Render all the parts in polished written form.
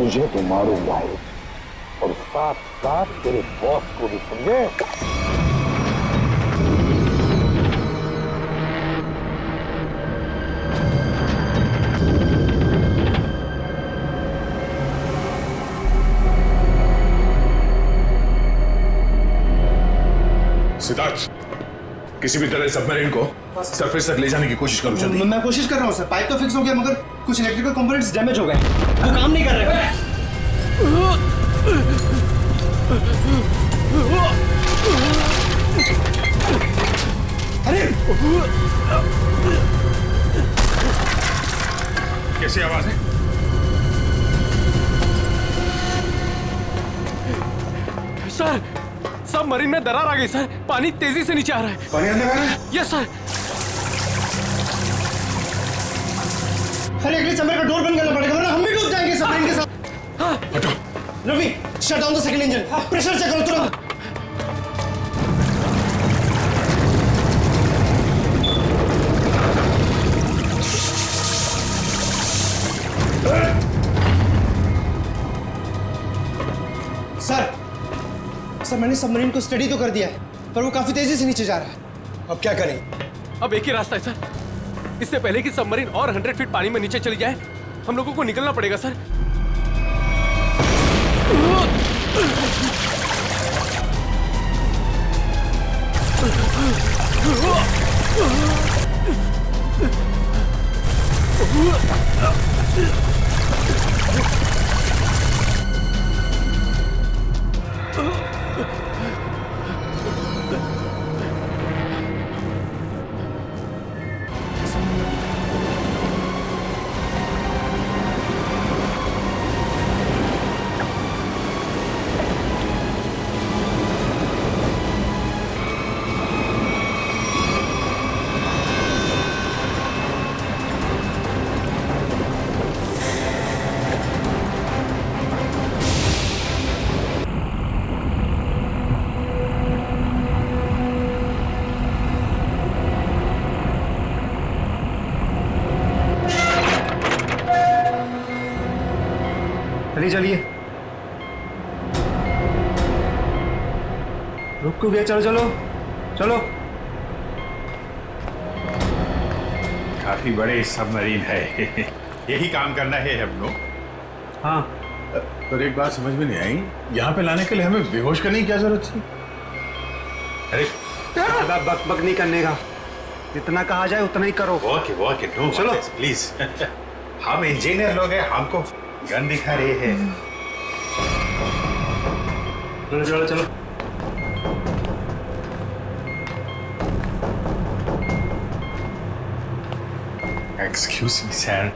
तुझे तो मारूंगा ही और साथ साथ तेरे बॉस को भी, समझे? सिद्धार्थ, किसी भी तरह सबमरीन को सरफेस तक ले जाने की कोशिश करो जल्दी। मैं कोशिश कर रहा हूँ सर। पाइप तो फिक्स हो गया मगर कुछ इलेक्ट्रिकल कंपोनेंट्स डैमेज हो गए, वो काम नहीं कर रहे। अरे कैसी आवाज है? सर, सबमरीन में दरार आ गई सर। पानी तेजी से नीचे आ रहा है। पानी अंदर आ रहा है? Yes sir. अरे अगले चैम्बर का डोर बंद करना पड़ेगा वरना हम भी डूब जाएंगे सबमरीन के साथ। हाँ। हटो। Ravi, shut down the second engine. Pressure check करो तुरंत। सर, मैंने सबमरीन को स्टडी तो कर दिया है पर वो काफी तेजी से नीचे जा रहा है। अब क्या करें? अब एक ही रास्ता है सर। इससे पहले कि सबमरीन और 100 फीट पानी में नीचे चली जाए, हम लोगों को निकलना पड़ेगा सर। चलिए रुक क्यों गए? चलो चलो चलो। काफी बड़े सबमरीन है। यही काम करना है हम लोग। हाँ, पर एक बात समझ में नहीं आई, यहाँ पे लाने के लिए हमें बेहोश करने की क्या जरूरत थी? अरे ज्यादा बकबक नहीं करने का, जितना कहा जाए उतना ही करो। ओके नो चलो प्लीज। हम इंजीनियर लोग हैं, हमको गन दिखा रहे हैं। चलो चलो चलो। एक्सक्यूज मी सर,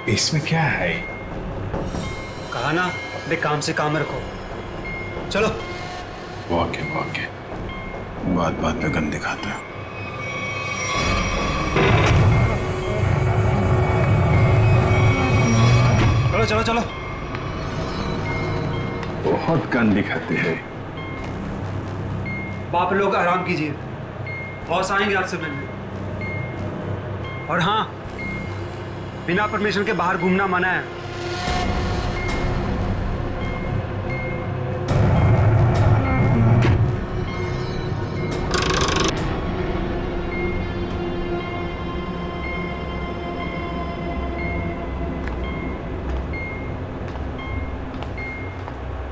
इसमें क्या है? कहा ना अपने काम से काम रखो। चलो। ओके बात पे गन दिखाता है। चलो चलो चलो। बहुत गन दिखाते हैं। आप लोग आराम कीजिए, बॉस आएंगे आपसे मिलने। और हाँ, बिना परमिशन के बाहर घूमना मना है।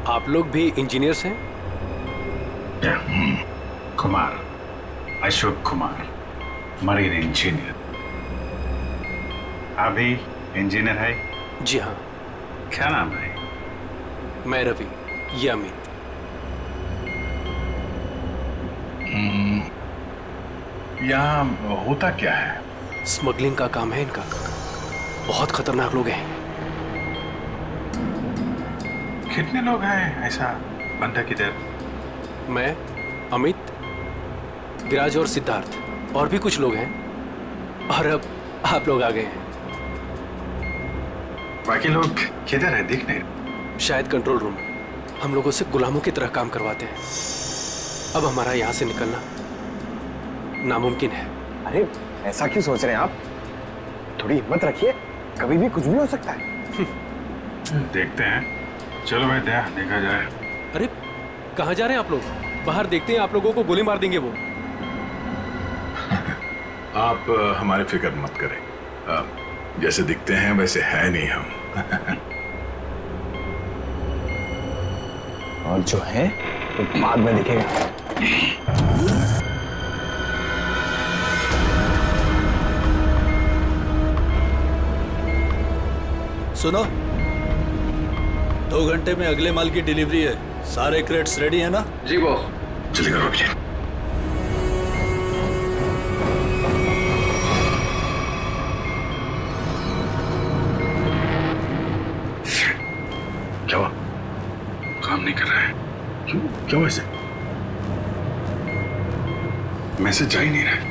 आप लोग भी इंजीनियर्स हैं? Kumar, Ashok Kumar, marine engineer. अभी इंजीनियर है? जी हाँ। क्या नाम है? मैं रवि, ये अमित। यहाँ होता क्या है? स्मगलिंग का काम है इनका। बहुत खतरनाक लोग हैं। कितने लोग हैं ऐसा बंदा किधर? मैं, अमित, विराज और सिद्धार्थ, और भी कुछ लोग हैं। और अब आप लोग आ गए हैं। बाकी लोग किधर है? दिख नहीं। शायद कंट्रोल रूम। हम लोगों से गुलामों की तरह काम करवाते हैं। अब हमारा यहाँ से निकलना नामुमकिन है। अरे ऐसा क्यों सोच रहे हैं आप? थोड़ी हिम्मत रखिए, कभी भी कुछ भी हो सकता है। देखते हैं। चलो भाई देखा जाए। अरे कहाँ जा रहे हैं आप लोग? बाहर देखते हैं, आप लोगों को गोली मार देंगे वो। आप हमारी फिक्र मत करें। जैसे दिखते हैं वैसे है नहीं हम। और जो है वो बाद में दिखेगा। सुनो, 2 घंटे में अगले माल की डिलीवरी है। सारे क्रेट्स रेडी है ना? जी बॉस। चलिए करो अभी। क्या हुआ? काम नहीं कर रहा है। क्यों ऐसे? मैसेज जा ही नहीं रहा है।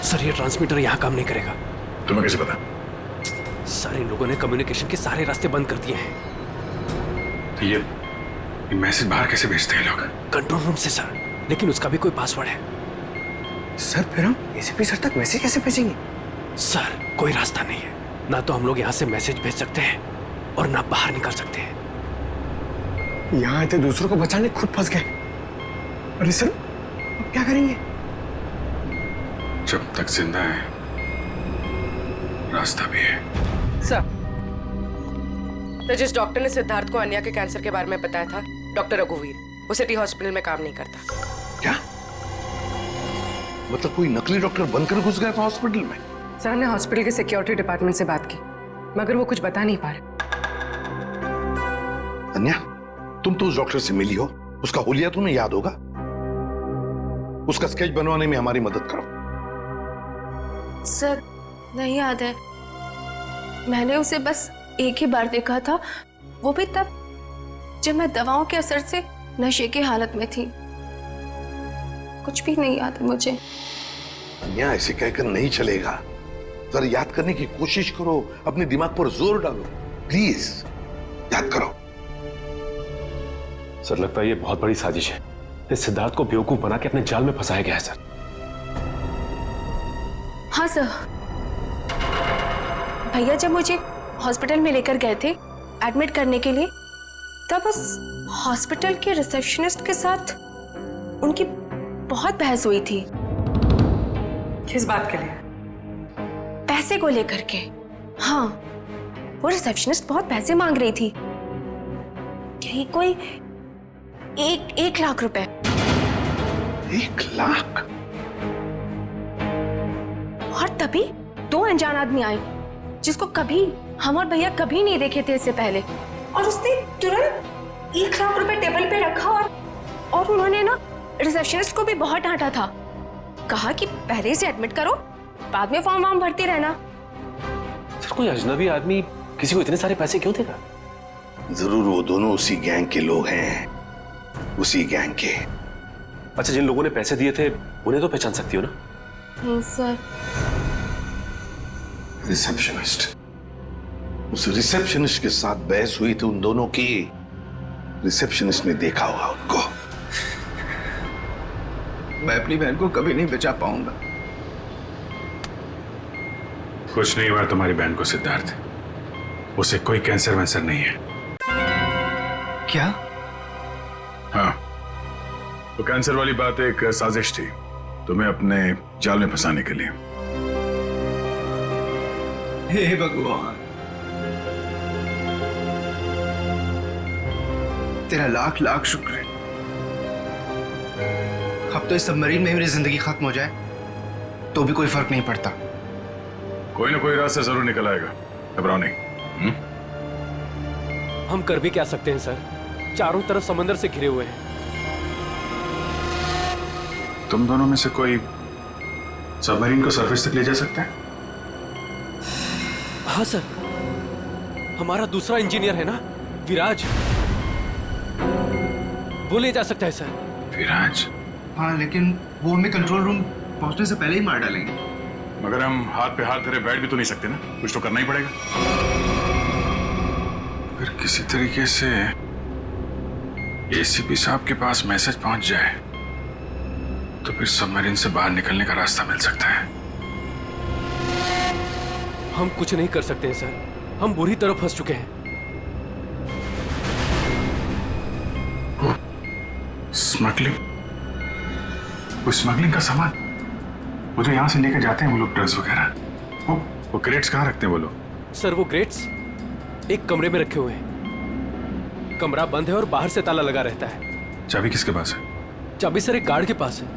सर ये ट्रांसमीटर यहाँ काम नहीं करेगा। तुम्हें कैसे पता? सारे लोगों ने कम्युनिकेशन के सारे रास्ते बंद कर दिए हैं। तो ये मैसेज बाहर कैसे भेजते हैं लोग? कंट्रोल रूम से सर, लेकिन उसका भी कोई पासवर्ड है। सर फिर हम एसीपी सर तक मैसेज कैसे भेजेंगे? सर कोई रास्ता नहीं है। ना तो हम लोग यहाँ से मैसेज भेज सकते हैं और ना बाहर निकल सकते हैं। यहाँ आए थे दूसरों को बचाने, खुद फंस गए। अरे सर अब क्या करेंगे? जब तक जिंदा है रास्ता भी है। सर, तो जिस डॉक्टर ने सिद्धार्थ को अन्या के कैंसर के बारे में बताया था, डॉक्टर रघुवीर, वो सिटी हॉस्पिटल में काम नहीं करता। क्या मतलब कोई नकली डॉक्टर बनकर घुस गया था हॉस्पिटल में? सर ने हॉस्पिटल के सिक्योरिटी डिपार्टमेंट से बात की, मगर वो कुछ बता नहीं पा रहे। अन्या, तुम तो उस डॉक्टर से मिली हो, उसका हुलिया तुम्हें याद होगा। उसका स्केच बनवाने में हमारी मदद करो। सर नहीं याद है, मैंने उसे बस एक ही बार देखा था, वो भी तब जब मैं दवाओं के असर से नशे की हालत में थी। कुछ भी नहीं याद है मुझे। अन्या ऐसे कहकर नहीं चलेगा, जरा याद करने की कोशिश करो, अपने दिमाग पर जोर डालो, प्लीज याद करो। सर लगता है ये बहुत बड़ी साजिश है। इस सिद्धार्थ को बेवकूफ बना के अपने जाल में फंसाया गया है सर। हाँ सर, भैया जब मुझे हॉस्पिटल में लेकर गए थे एडमिट करने के लिए, तब उस हॉस्पिटल के रिसेप्शनिस्ट के साथ उनकी बहुत बहस हुई थी। किस बात के लिए? पैसे को लेकर के। हाँ, वो रिसेप्शनिस्ट बहुत पैसे मांग रही थी, यही कोई 1 लाख रुपए। 1 लाख? और तभी 2 अनजान आदमी आए जिसको कभी हम और भैया कभी नहीं देखे थे इससे पहले, और उसने तुरंत 1 लाख रुपए टेबल पे रखा और उन्होंने ना रिसेप्शनिस्ट को भी बहुत डांटा था। कहा कि पहले से एडमिट करो, बाद में फॉर्म वार्म भरती रहना। सर कोई अजनबी आदमी किसी को इतने सारे पैसे क्यों देगा? जरूर वो दोनों उसी गैंग के लोग हैं, उसी गैंग के। अच्छा, जिन लोगों ने पैसे दिए थे उन्हें तो पहचान सकती हो ना? नहीं सर। रिसेप्शनिस्ट, उस रिसेप्शनिस्ट के साथ बहस हुई थी उन दोनों की। रिसेप्शनिस्ट ने देखा होगा उनको। मैं अपनी बहन को कभी नहीं बचा पाऊंगा। कुछ नहीं हुआ तुम्हारी बहन को सिद्धार्थ, उसे कोई कैंसर वैंसर नहीं है। क्या? हाँ, तो कैंसर वाली बात एक साजिश थी तुम्हें अपने जाल में फंसाने के लिए। हे भगवान, तेरा लाख लाख शुक्र है। अब तो इस सबमरीन में मेरी जिंदगी खत्म हो जाए तो भी कोई फर्क नहीं पड़ता। कोई ना कोई रास्ता जरूर निकल आएगा, घबराओ नहीं। हम कर भी क्या सकते हैं सर? चारों तरफ समंदर से घिरे हुए हैं। तुम दोनों में से कोई सबमरीन को सरफेस तक ले जा सकता है? हाँ सर, हमारा दूसरा इंजीनियर है ना, विराज, वो ले जा सकता है सर। विराज? हाँ, लेकिन वो हमें कंट्रोल रूम पहुंचने से पहले ही मार डालेंगे। मगर हम हाथ पे हाथ धरे बैठ भी तो नहीं सकते ना, कुछ तो करना ही पड़ेगा। फिर किसी तरीके से एसीपी साहब के पास मैसेज पहुंच जाए तो फिर सबमरीन से बाहर निकलने का रास्ता मिल सकता है। हम कुछ नहीं कर सकते हैं सर, हम बुरी तरह फंस चुके हैं। स्मगलिंग? वो स्मगलिंग का सामान वो जो यहाँ से लेकर जाते हैं वो लोग, ड्रग्स वगैरह, वो क्रेट्स कहाँ रखते हैं वो लोग? सर वो क्रेट्स एक कमरे में रखे हुए हैं। कमरा बंद है और बाहर से ताला लगा रहता है। चाबी किसके पास है? चाबी सर एक गार्ड के पास है।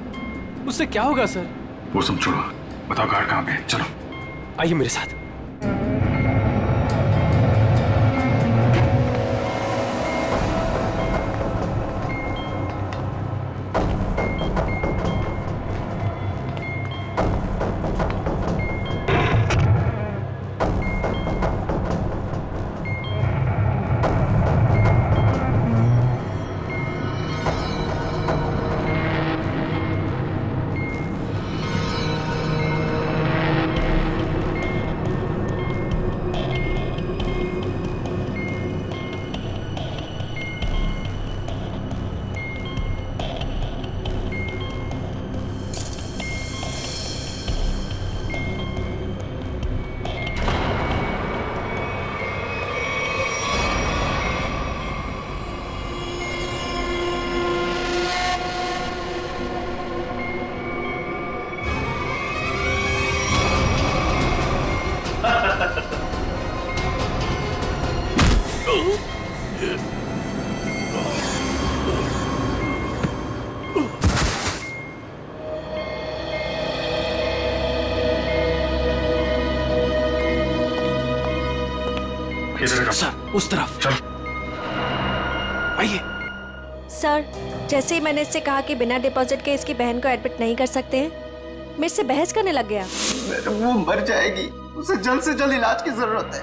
उससे क्या होगा सर? वो सब छोड़ो, बताओ गार्ड कहाँ पे है? चलो आइए मेरे साथ। सर उस तरफ चल। आइए। सर जैसे ही मैंने इससे कहा कि बिना डिपॉजिट के इसकी बहन को एडमिट नहीं कर सकते हैं, मेरे से बहस करने लग गया। वो मर जाएगी, उसे जल्द से जल्द इलाज की जरूरत है।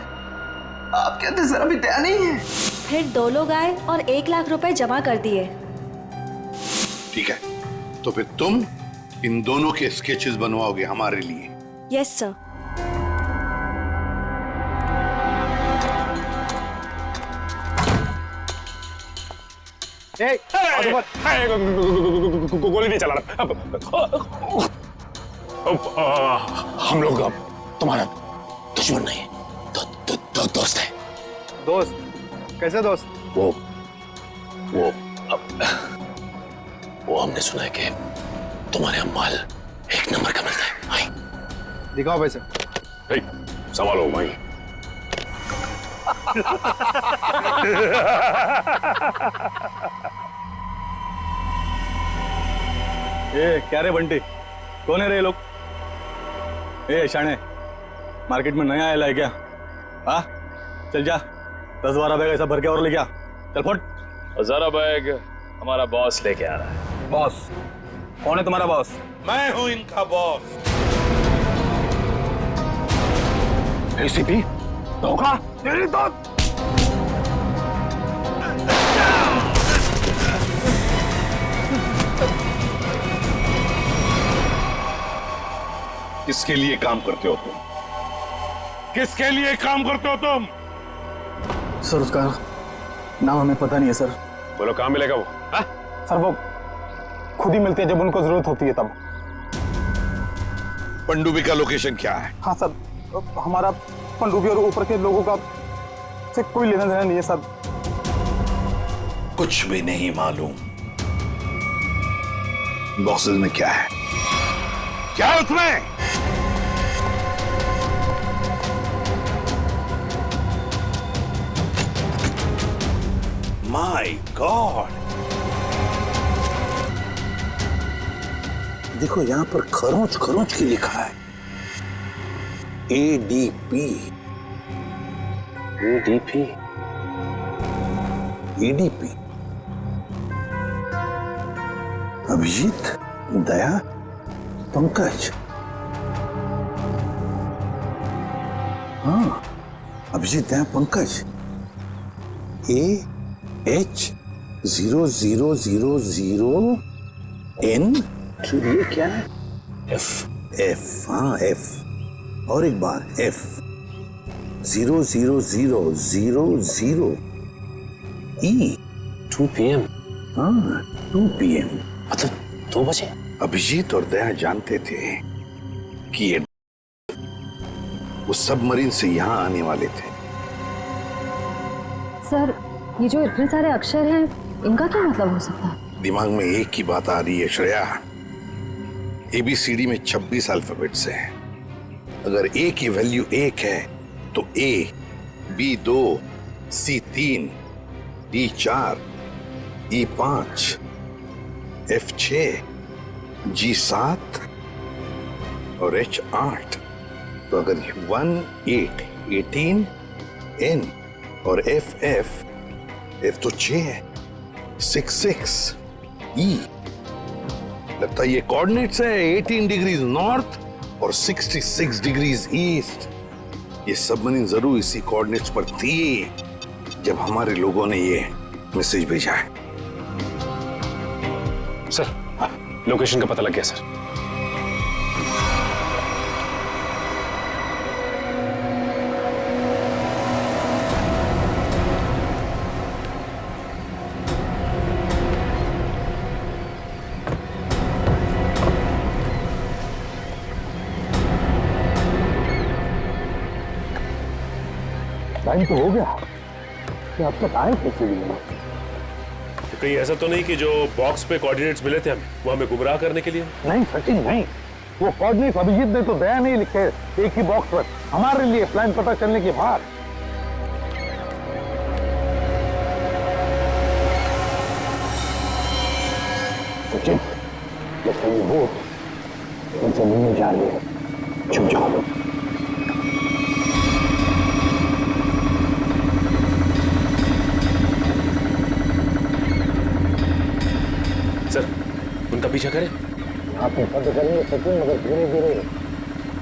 आपके अंदर जरा भी दया नहीं है। फिर 2 लोग आए और 1 लाख रुपए जमा कर दिए। ठीक है, तो फिर तुम इन दोनों के स्केचेस बनवाओगे हमारे लिए? Yes sir. गोली नहीं चला रहा। हम लोग अब तुम्हारा दुश्मन नहीं, दोस्त है। दोस्त? कैसे दोस्त? वो हमने सुना है कि तुम्हारे यहाँ माल 1 नंबर का मिलता है। आई दिखाओ पैसे। सवाल हो भाई। क्या रे बंटी, कौन है रे लोग? शाणे, मार्केट में नया आया है क्या? हाँ चल जा, 10-12 बैग ऐसा भर के और लेके आ। चल फुट। 1000 बैग हमारा बॉस लेके आ रहा है। बॉस? कौन है तुम्हारा बॉस? मैं हूं इनका बॉस। एसीपी धोखा तेरी तो। किसके लिए काम करते हो तुम? किसके लिए काम करते हो तुम? सर उसका नाम हमें पता नहीं है सर। बोलो कहाँ मिलेगा वो? सर वो खुद ही मिलते हैं जब उनको जरूरत होती है तब। पनडुब्बी का लोकेशन क्या है? हाँ सर, हमारा पनडुब्बी और ऊपर के लोगों का से कोई लेना देना नहीं है सर। कुछ भी नहीं मालूम। बॉक्सेस में क्या है? क्या है उसमें? माय गॉड, देखो यहां पर खरोंच खरोंच की लिखा है। ADP। ADP? ADP अभिजीत, दया, पंकज। हाँ, अभिजीत, दया, पंकज। AH0000N। ये क्या है? F। हाँ F। और एक बार F। 00000E। 2 PM? हाँ 2 PM। मतलब 2 बजे? अभिजीत और दया जानते थे कि ये वो सबमरीन से यहां आने वाले थे, सर, ये जो इतने सारे अक्षर हैं, इनका क्या मतलब हो सकता है? दिमाग में एक ही बात आ रही है श्रेया। ABCD में 26 अल्फाबेट्स हैं। अगर A की वैल्यू 1 है तो A, B 2, C 3, D 4, E 5, F 6, G 7 और H 8। तो अगर 1 8 18 N और F तो 6 है, 6 6 E। लगता है ये कोऑर्डिनेट्स है 18 डिग्रीज नॉर्थ और 66 डिग्रीज ईस्ट। ये सबमरीन जरूर इसी कोऑर्डिनेट्स पर थी जब हमारे लोगों ने ये मैसेज भेजा है। सर, लोकेशन का पता लग गया सर। टाइम तो हो गया कि अब तक आए कैसे भी नहीं। तो कहीं ऐसा तो नहीं कि जो बॉक्स पे कोऑर्डिनेट्स मिले थे हमें, वो हमें गुमराह करने के लिए? नहीं सचिन नहीं, वो कोऑर्डिनेट अभिजीत ने तो दया नहीं लिखे एक ही बॉक्स पर हमारे लिए प्लान पता चलने के बाद। सचिन, लगता है ये वोट उनसे मिलने जा रही है। चुप जाओ। सर, उनका पीछा करें? आप बंद करेंगे सचिन, मगर धीरे धीरे।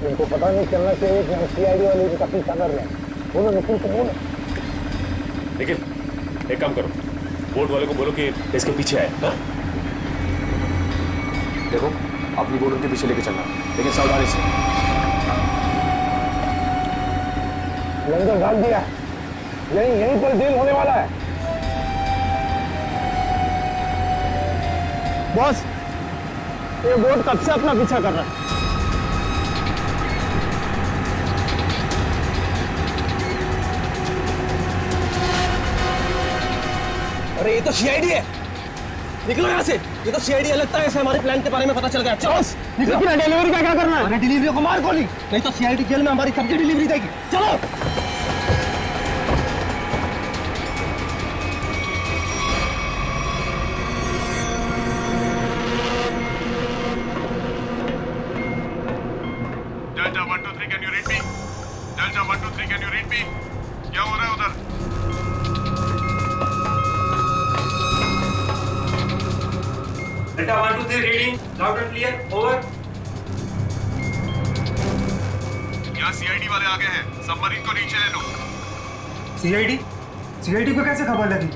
उनको पता नहीं चलना चाहिए कि हम CID वाले इनका पीछा कर रहे हैं। बोलो निखिल को बोलो। निखिल, एक काम करो, बोट वाले को बोलो कि इसके पीछे आए। हाँ? देखो, अपनी बोट उनके पीछे लेके चलना, लेकिन सावधानी से। लंगर डाल दिया, यहीं पर डील होने वाला है। बॉस, ये बोट कब से अपना पीछा कर रहा है? अरे ये तो CID है, निकलो यहाँ से। ये तो CID है, लगता है ऐसे हमारे प्लान के बारे में पता चल गया। चलो निकलो। डिलीवरी क्या करना है? अरे डिलीवरी को मार गोली, नहीं तो CID जेल में हमारी सबकी डिलीवरी देगी। चलो। Delta 1 2 3 can you read me? Delta 1 2 3 can you read me? क्या हो रहा है उधर? Delta 1 2 3 reading loud and clear, over. यहाँ CID वाले आ गए हैं, सबमरीन को नीचे ले लो। CID को कैसे खबर लगी?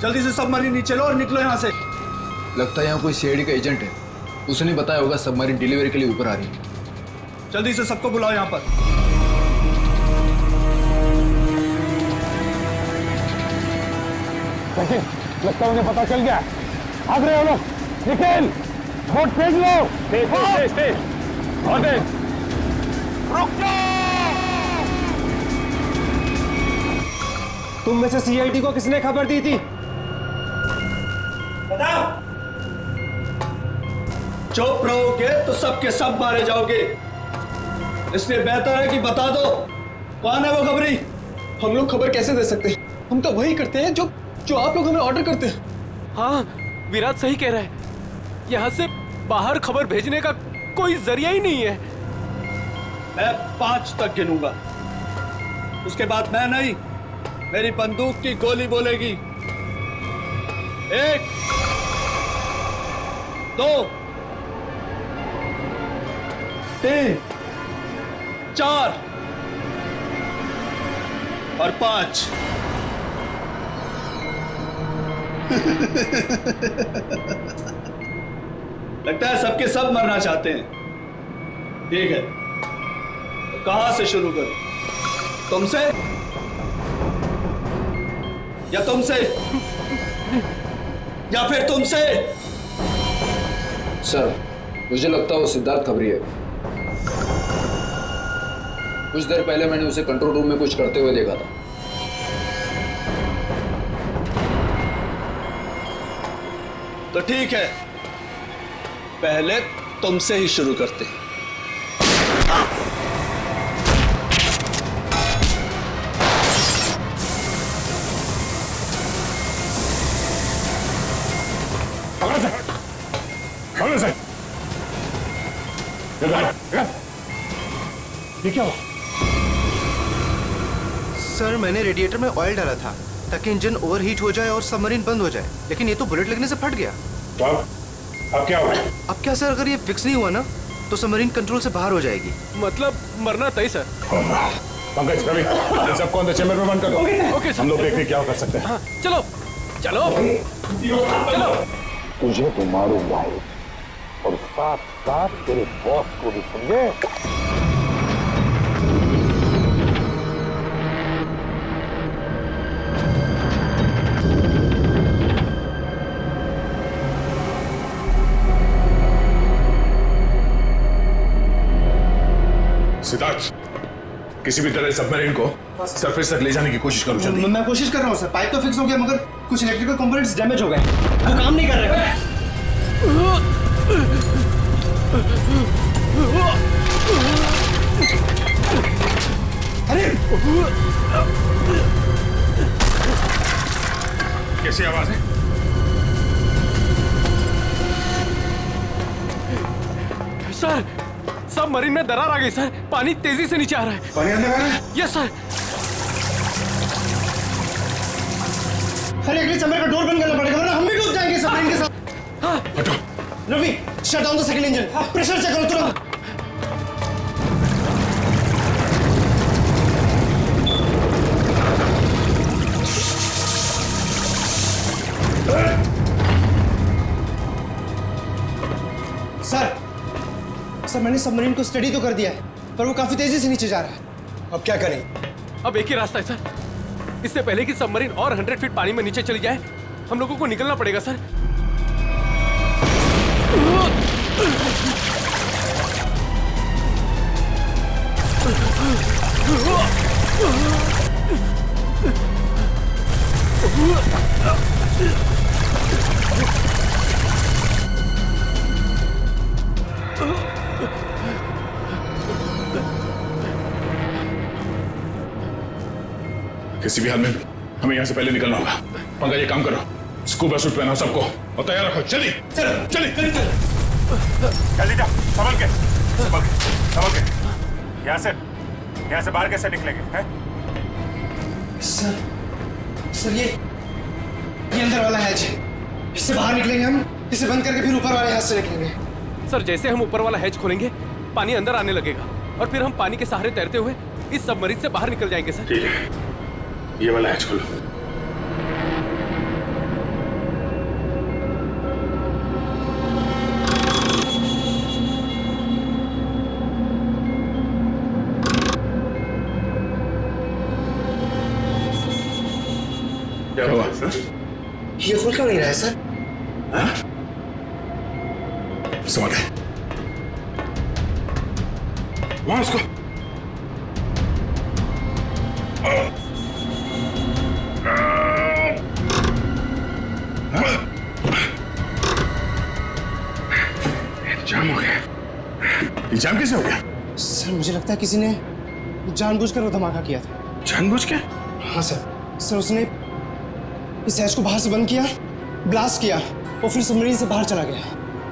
जल्दी से सबमरीन नीचे लो और निकलो यहाँ से। लगता है यहाँ कोई CID का एजेंट है, उसने बताया होगा सबमरीन डिलीवरी के लिए ऊपर आ रही है। जल्दी से सबको बुलाओ यहाँ पर। सचिन, लगता है उन्हें पता चल गया। भाग रहे हो लोग। निखिल, बोट फेंक लो। स्टे। रुक जाओ। तुम में से CID को किसने खबर दी थी? बताओ। चुप रहोगे तो सबके सब मारे जाओगे, इसलिए बेहतर है कि बता दो कौन है वो खबरी। हम लोग खबर कैसे दे सकते हैं? हम तो वही करते हैं जो आप लोग हमें ऑर्डर करते हैं। हाँ, विराट सही कह रहा है। यहाँ से बाहर खबर भेजने का कोई जरिया ही नहीं है। मैं 5 तक गिनूंगा, उसके बाद मैं नहीं, मेरी बंदूक की गोली बोलेगी। 1 2 3 4 और 5। लगता है सबके सब मरना चाहते हैं। ठीक है, तो कहां से शुरू करूं? तुमसे या तुमसे या फिर तुमसे? सर, मुझे लगता है वो सिद्धार्थ खबरी है। कुछ देर पहले मैंने उसे कंट्रोल रूम में कुछ करते हुए देखा था। तो ठीक है, पहले तुमसे ही शुरू करते हैं। ये क्या हुआ? सर मैंने रेडिएटर में ऑयल डाला था ताकि इंजन ओवरहीट हो जाए और सबमरीन बंद हो जाए, लेकिन ये तो बुलेट लगने से फट गया। तो अब क्या हुआ? अब क्या सर, अगर ये फिक्स नहीं हुआ ना तो सबमरीन कंट्रोल से बाहर हो जाएगी। मतलब मरना तय सर। पंकज, रवि, इन सबको अंदर चैम्बर में बंद कर दो। Okay sir. हम लोग देखते हैं क्या कर सकते हैं। हाँ, चलो चलो चलो। तुझे तो मारूंगा और साथ साथ तेरे बॉस को भी, समझे? सिद्धार्थ, किसी भी तरह सबमरीन को सरफेस तक ले जाने की कोशिश करो जल्दी। मैं कोशिश कर रहा हूँ सर, पाइप तो फिक्स हो गया मगर कुछ इलेक्ट्रिकल कंपोनेंट्स डैमेज हो गए, वो काम नहीं कर रहे। अरे कैसी आवाज है? सर, सबमरीन में दरार आ गई सर। पानी तेजी से नीचे आ रहा है। पानी अंदर आ रहा है? Yes sir. अरे अगले चैम्बर का डोर बंद करना पड़ेगा वरना हम भी डूब जाएंगे सबमरीन के साथ। हाँ। हटो। Ravi, shut down the second engine, pressure check करो तुरंत। सर मैंने सबमरीन को स्टडी तो कर दिया है पर वो काफी तेजी से नीचे जा रहा है। अब क्या करें? अब एक ही रास्ता है सर। इससे पहले कि सबमरीन और 100 फीट पानी में नीचे चली जाए, हम लोगों को निकलना पड़ेगा सर। किसी भी हाल में हमें यहाँ से पहले निकलना होगा। पंकज, ये काम करो, स्कूबा सूट पहनाओ सबको और तैयार रखो। चलिए चलिए जल्दी जाओ, संभल के यहाँ से बाहर कैसे निकलेंगे हैं? सर ये अंदर वाला हैच है, इससे बाहर निकलेंगे हम, इसे बंद करके फिर ऊपर वाले हैच से निकलेंगे। सर, जैसे हम ऊपर वाला हैच खोलेंगे पानी अंदर आने लगेगा और फिर हम पानी के सहारे तैरते हुए इस सबमरीन से बाहर निकल जाएंगे सर। ठीक है, ये वाला हैच खोलो। क्या हुआ सर? ये खुल क्यों नहीं रहा है सर? समझ गए। वहां उसको जाम हो गया। ये जाम कैसे हो गया? सर मुझे लगता है किसी ने जानबूझकर वो धमाका किया था। जानबूझ के? हाँ सर उसने इस हैच को बाहर से बंद किया, ब्लास्ट किया और फिर सबमरीन से बाहर चला गया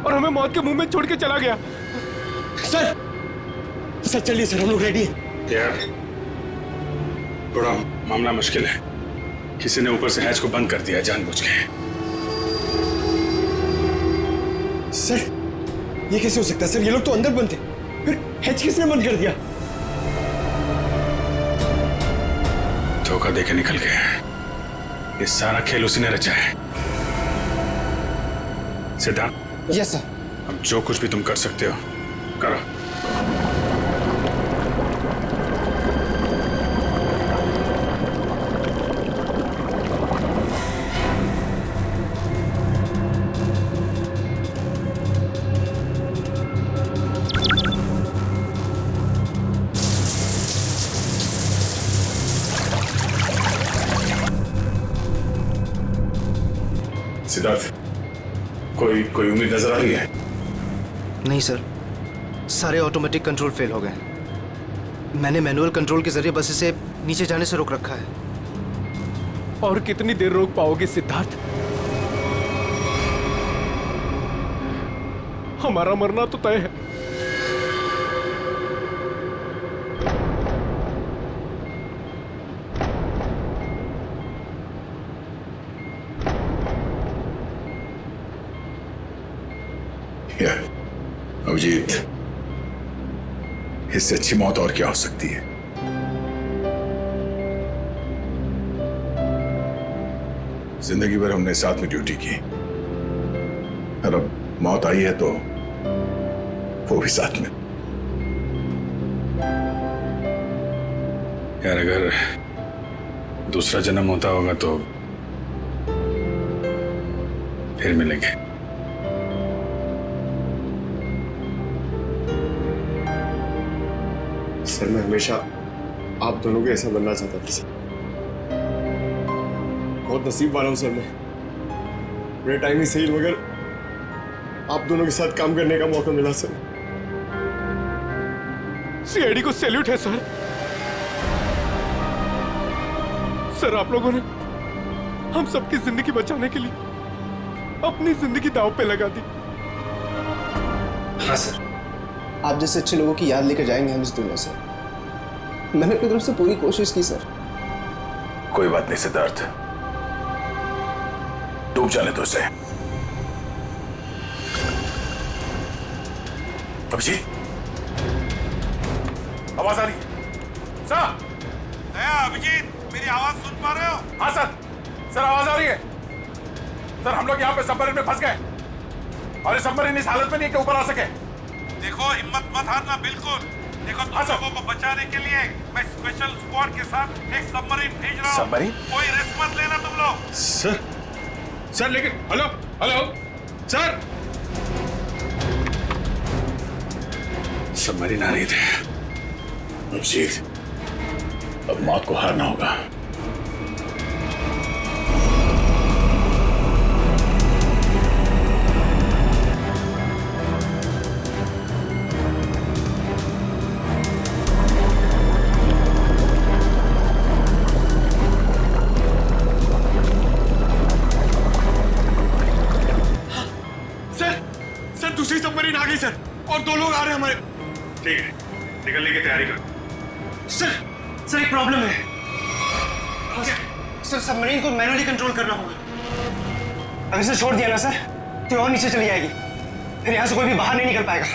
और हमें मौत के मुंह में छोड़ के चला गया। सर चलिए सर, हम लोग रेडी हैं। यार, थोड़ा मामला मुश्किल है। किसी ने ऊपर से हैच को बंद कर दिया जानबूझ के। सर ये कैसे हो सकता है? सर ये लोग तो अंदर बंद थे, फिर हैच किसने बंद कर दिया? धोखा देके निकल गए। ये सारा खेल उसी ने रचा है। सिद्धार्थ। Yes sir. अब जो कुछ भी तुम कर सकते हो करो। सिद्धार्थ, कोई उम्मीद नजर आ रही है? नहीं सर, सारे ऑटोमेटिक कंट्रोल फेल हो गए। मैंने मैनुअल कंट्रोल के जरिए बस इसे नीचे जाने से रोक रखा है। और कितनी देर रोक पाओगे सिद्धार्थ? हमारा मरना तो तय है। अभिजीत, इससे अच्छी मौत और क्या हो सकती है? जिंदगी भर हमने साथ में ड्यूटी की और अब मौत आई है तो वो भी साथ में। यार अगर दूसरा जन्म होता होगा तो फिर मिलेंगे। सर मैं हमेशा आप दोनों के ऐसा बनना चाहता था सर। बहुत नसीब वाला हूं सर मैं। मेरे टाइम ही सही मगर आप दोनों के साथ काम करने का मौका मिला सर। सीआईडी को सैल्यूट है सर। सर आप लोगों ने हम सबकी जिंदगी बचाने के लिए अपनी जिंदगी दांव पे लगा दी। हाँ सर, आप जैसे अच्छे लोगों की याद लेकर जाएंगे हम इस दुनिया से। मैंने अपनी तरफ से पूरी कोशिश की सर। कोई बात नहीं सिद्धार्थ, डूब जाने दो उसे। अभिजीत, आवाज आ रही है? सर, दया, अभिजीत, मेरी आवाज सुन पा रहे हो? हाँ सर आवाज आ रही है। सर हम लोग यहाँ पे सबमरीन में फंस गए और ये सबमरीन इस हालत में नहीं कि ऊपर आ सके। देखो हिम्मत मत हारना बिल्कुल। देखो तुम लोगों को बचाने के लिए मैं स्पेशल स्क्वाड के साथ एक सबमरीन भेज रहा हूँ। सबमरीन? कोई रिस्क मत लेना तुम लोग। सर लेकिन हेलो सर, सबमरीन आ रही थी। अभिजीत, अब मौत को हारना होगा। दूसरी सबमरीन आ गई सर और 2 लोग आ रहे हैं हमारे। ठीक है, निकलने की तैयारी करो। सर एक प्रॉब्लम है। सर सबमरीन को मैनुअली कंट्रोल करना होगा। अगर इसे छोड़ दिया ना सर तो और नीचे चली जाएगी, फिर यहाँ से कोई भी बाहर नहीं निकल पाएगा।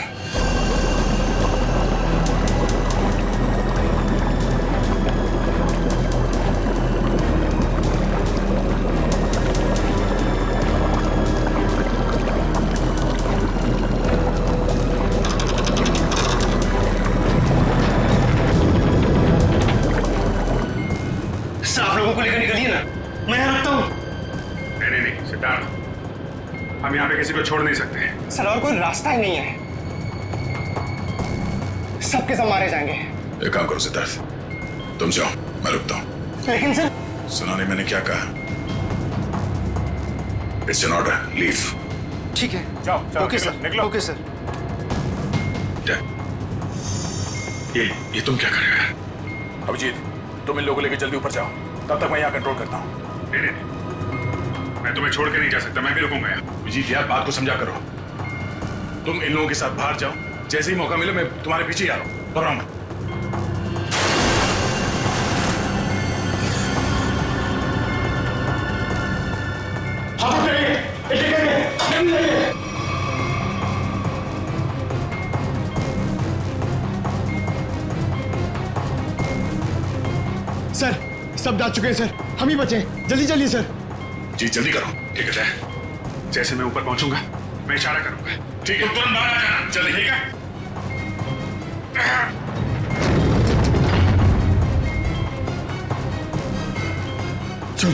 आप लोगों को लेकर निकलिए ना, मैं यहाँ रुकता हूँ। नहीं सिद्धार्थ, हम यहाँ पे किसी को छोड़ नहीं सकते। सर और कोई रास्ता ही नहीं है, सबके सब मारे जाएंगे। एक काम करो सिद्धार्थ, तुम जाओ, मैं रुकता हूँ। लेकिन सर सुना नहीं मैंने क्या कहा? It's an order, leave. ठीक है, जाओ ओके सर, निकलो। Okay sir. ये तुम क्या कर रहे हो? अभिजीत, तुम इन लोगों को लेकर जल्दी ऊपर जाओ, तब तक मैं यहाँ कंट्रोल करता हूँ। नहीं, मैं तुम्हें छोड़ के नहीं जा सकता, मैं भी रुकूंगा यहाँ। अभिजीत यार, बात को समझा करो। तुम इन लोगों के साथ बाहर जाओ, जैसे ही मौका मिले मैं तुम्हारे पीछे ही आ रहा हूँ। दोहराऊंगा। सर सब जा चुके हैं सर, हम ही बचे। जल्दी चलिए सर। जी जल्दी करो। ठीक है, जैसे मैं ऊपर पहुंचूंगा मैं इशारा करूंगा। ठीक है, तुरंत बाहर आ जाना जल्दी। ठीक है। चल।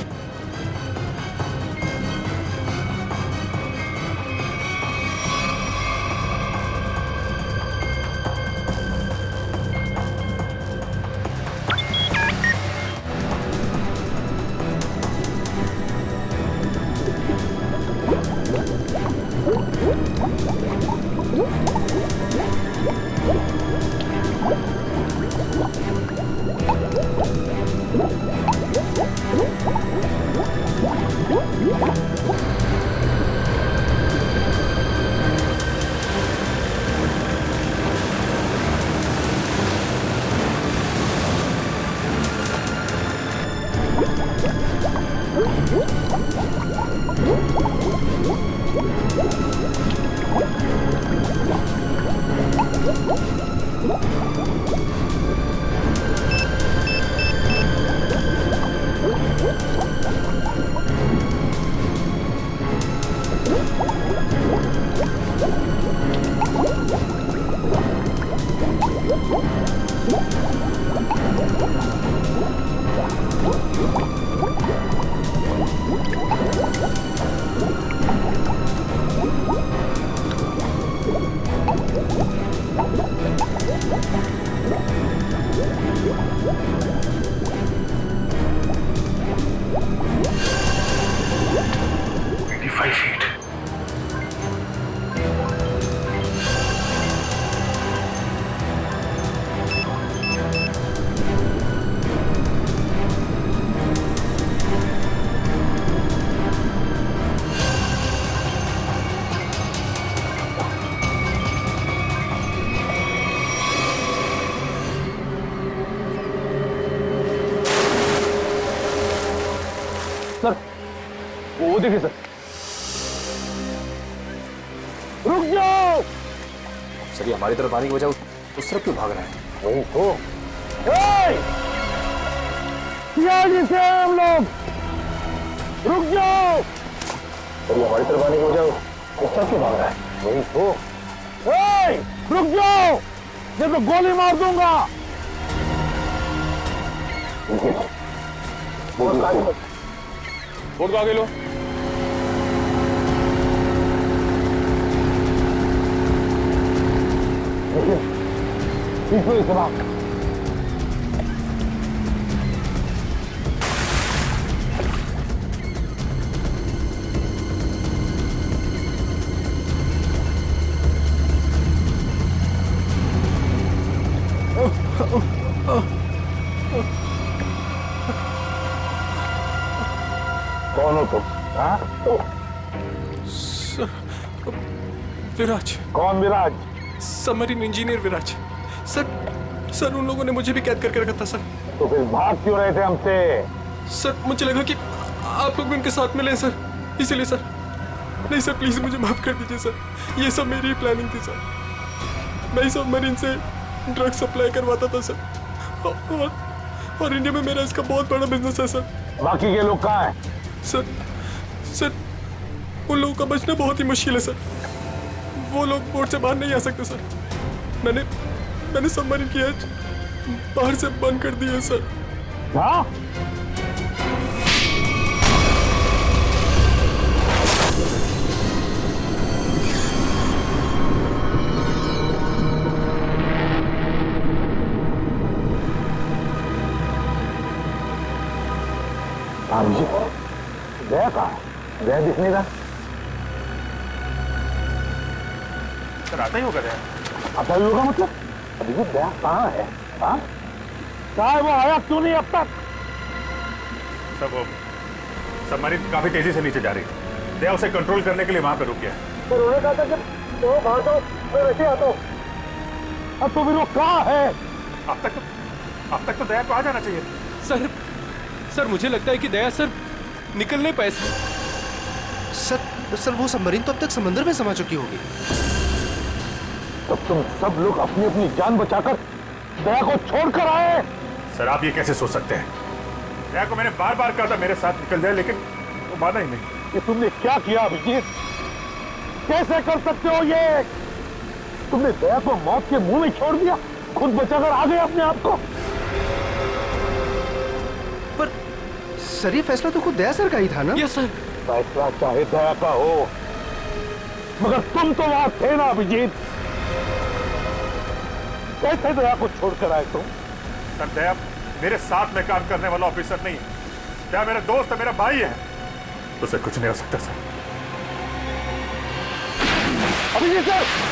सर वो देखिए सर, रुक जाओ सर। ये हमारी तरफ आने की वजह उस तरफ क्यों भाग रहा है? वही तो से हम लोग, रुक जाओ। और ये हमारी तरफ आने की वजह उस तरफ क्यों भाग रहा है? वही तो रुक जाओ, ये तो गोली मार दूंगा। बोर्ड को आगे लो। देखिए इस बात कौन हो तुम? हाँ? विराज। कौन विराज? सबमरीन इंजीनियर विराज। सर उन लोगों ने मुझे भी कैद करके रखा था सर। तो फिर भाग क्यों रहे थे हमसे? सर मुझे लगा कि आप लोग भी उनके साथ मिले सर, इसीलिए सर। नहीं सर, प्लीज मुझे माफ कर दीजिए सर, ये सब मेरी प्लानिंग थी सर। मैं सबमरीन से ड्रग सप्लाई करवाता था सर, और इंडिया में मेरा इसका बहुत बड़ा बिजनेस है सर। बाकी के लोग कहाँ हैं? सर उन लोगों का बचना बहुत ही मुश्किल है सर। वो लोग बोर्ड से बाहर नहीं आ सकते सर। मैंने सबमरीन की एज बाहर से बंद कर दी है सर। हाँ? दया कहाँ है? दया दिख नहीं रहा। सर आता ही होगा दया। आता ही होगा मतलब? अभी वो दया कहाँ है? हाँ? कहाँ है वो? आया क्यों नहीं अब तक? सब वो सबमरीन काफी तेजी से नीचे जा रही है। दया उसे कंट्रोल करने के लिए वहां पे रुक गया। तो उन्होंने कहा था कि वो बाहर जाओ, मैं वैसे आता हूँ। अब तो फिर वो कहाँ है? अब तक तो दया को आ जाना चाहिए। सर मुझे लगता है कि दया सर निकल नहीं पाए सर वो सबमरीन तो अब तक समंदर में समा चुकी होगी। तब तुम सब लोग अपनी अपनी जान बचाकर दया को छोड़कर आए। सर आप ये कैसे सोच सकते हैं? दया को मैंने बार बार कहा था मेरे साथ निकल जाए, लेकिन वो माना ही नहीं। ये तुमने क्या किया अभिजीत? कैसे कर सकते हो ये? तुमने दया को मौत के मुंह में छोड़ दिया, खुद बचाकर आ गए अपने आप को। पर सर ये फैसला तो खुद दया सर का ही था ना? Yes sir. फैसला चाहे दया का हो, मगर तुम तो वहां थे ना अभिजीत। कैसे दया को छोड़कर आए तुम? सर दया मेरे साथ में काम करने वाला ऑफिसर नहीं है। दया मेरा दोस्त है, मेरा भाई है, उसे कुछ नहीं हो सकता सर। अभिजीत सर!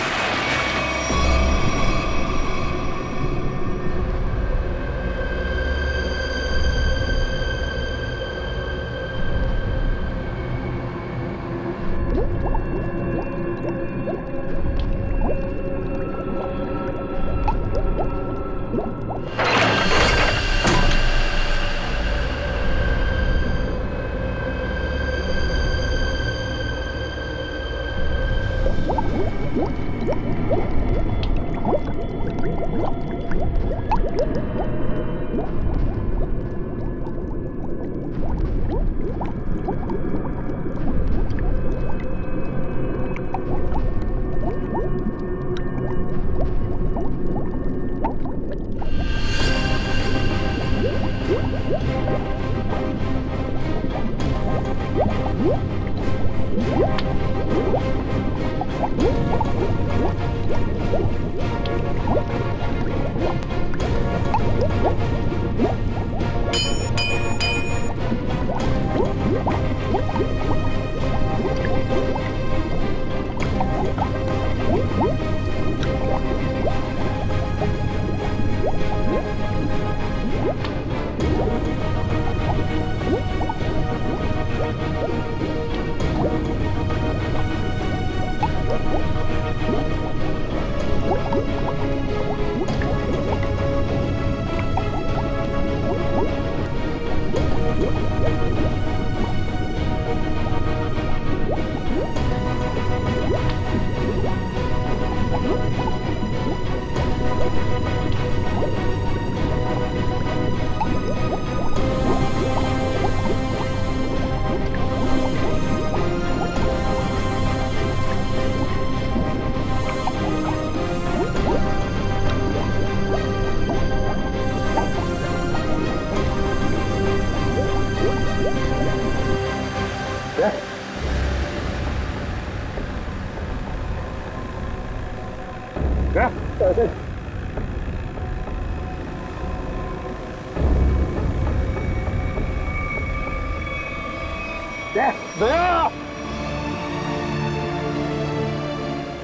दया!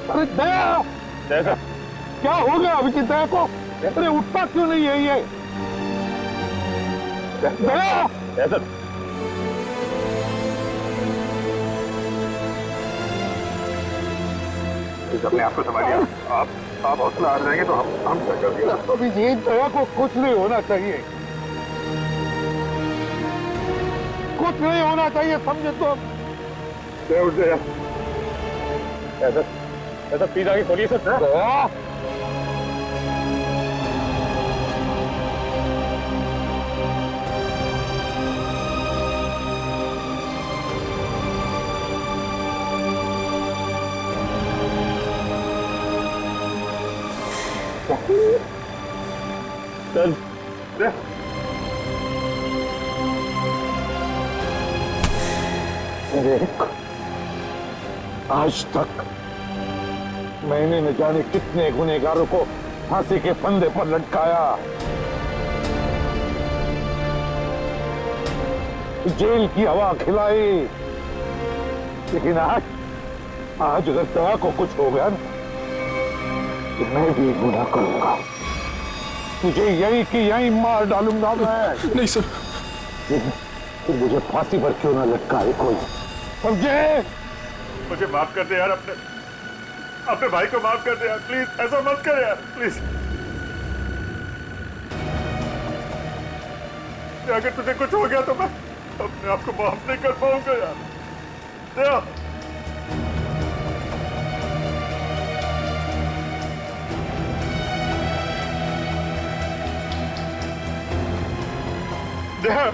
अरे दया! जैसा क्या हो गया अभिजीत दया को? अरे उठता क्यों नहीं है ये? दया! जैसा अपने आप को संभालिए। आप हौसला हार जाएंगे तो हम क्या करेंगे? अभिजीत दया को कुछ नहीं होना चाहिए, कुछ नहीं होना चाहिए, समझे तो? उठ गया। ऐसा प्लीज आगे खोलिए सर। दया! देख, आज तक मैंने न जाने कितने गुनहगारों को फांसी के फंदे पर लटकाया, जेल की हवा खिलाई, लेकिन आज अगर दया को कुछ हो गया ना तो मैं भी गुनाह करूंगा, तुझे यही कि यही मार डालूंगा मैं। नहीं सर। तो मुझे फांसी पर क्यों ना लटकाए कोई, समझे? मुझे माफ कर दे यार, अपने भाई को माफ कर दे यार, प्लीज ऐसा मत कर यार, प्लीज। अगर तुझे कुछ हो गया तो मैं अपने आप को माफ नहीं कर पाऊंगा यार। दया! दया!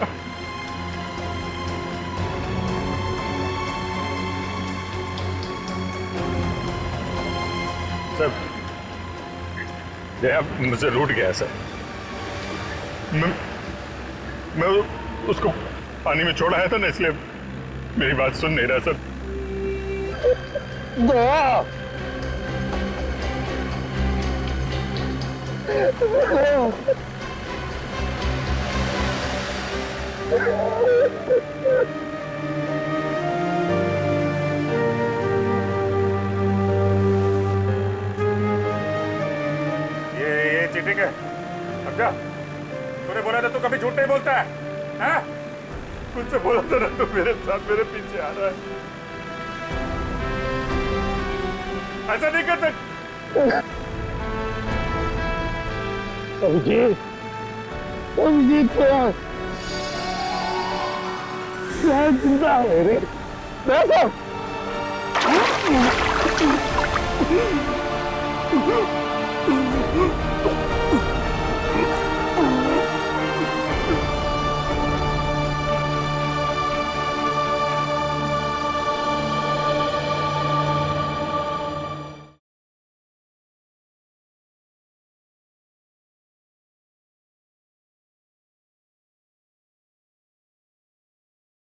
सर, दया मुझसे रूठ गया सर। मैं उसको पानी में छोड़ आया था ना, इसलिए मेरी बात सुन नहीं रहा सर। दया! ये चीटिंग है, समझा? तूने बोला था तू कभी झूठ नहीं बोलता है, हैं? मुझसे बोला था ना तू मेरे साथ मेरे पीछे आ रहा है, ऐसा नहीं कर सकता। अभिजीत, अभिजीत क्या जिंदा है रे? देखो